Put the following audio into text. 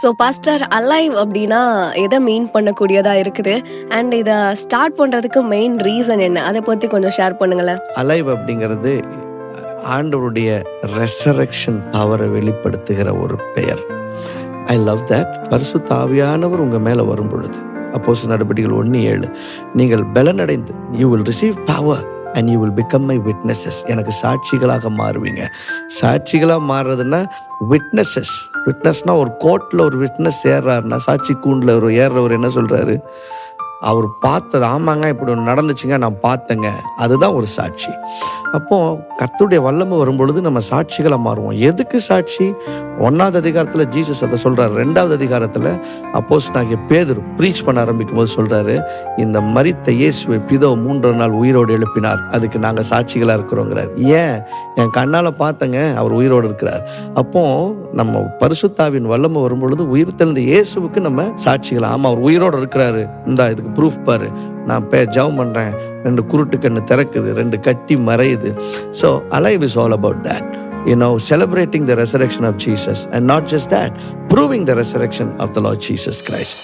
So pastor, alive அப்படின்னா எதை மீன் பண்ணக்கூடியதா இருக்குது? அண்ட் இதை ஸ்டார்ட் பண்ணுறதுக்கு மெயின் ரீசன் என்ன? அதை பற்றி கொஞ்சம் ஷேர் பண்ணுங்களேன். அலைவ் அப்படிங்கிறது ஆண்டவருடைய ரெசரக்ஷன் பவரை வெளிப்படுத்துகிற ஒரு பெயர். I love that. பரிசுத்த ஆவியானவர் உங்கள் மேலே வரும் பொழுது, அப்போஸ்தலர் நடபடிகள் 1:7, நீங்கள் பலனடைந்து you will receive power and you will become my witnesses. எனக்கு சாட்சிகளாக மாறுவீங்க. சாட்சிகளாக மாறுறதுன்னா விட்னஸ்னா ஒரு கோர்ட்டில் ஒரு விட்னஸ் ஏறுறாருன்னா, சாட்சி கூண்டில் ஒரு ஏறுறவர் என்ன சொல்கிறாரு? அவர் பார்த்தது, ஆமாங்க இப்படி ஒன்று நடந்துச்சுங்க, நான் பார்த்தேங்க, அதுதான் ஒரு சாட்சி. அப்போது கர்த்தருடைய வல்லமை வரும்பொழுது நம்ம சாட்சிகளாக மாறுவோம். எதுக்கு சாட்சி? 1வது அதிகாரத்தில் ஜீசஸ் அதை சொல்கிறார். 2வது அதிகாரத்தில் அப்போஸ்தலனாகிய பேதுரு ப்ரீச் பண்ண ஆரம்பிக்கும் போது சொல்கிறாரு, இந்த மரித்த இயேசுவை பிதா 3ஆம் நாள் உயிரோடு எழுப்பினார், அதுக்கு நாங்கள் சாட்சிகளாக இருக்கிறோங்கிறார். ஏன்? என் கண்ணால் பார்த்தங்க, அவர் உயிரோடு இருக்கிறார். அப்போது நம்ம பரிசுத்தாவின் வல்லமை வரும்பொழுது உயிர் தெழுந்த இயேசுவுக்கு நம்ம சாட்சிகள். ஆமாம், அவர் உயிரோடு இருக்கிறாரு, இந்த இதுக்கு ப்ரூஃப் பாரு, நான் ஜெபம் பண்ணுறேன், 2 குருட்டு கண்ணு திறக்குது, 2 கட்டி மறையுது. So alive is all about that. Celebrating the resurrection of Jesus, and not just that, proving the resurrection of the Lord Jesus Christ.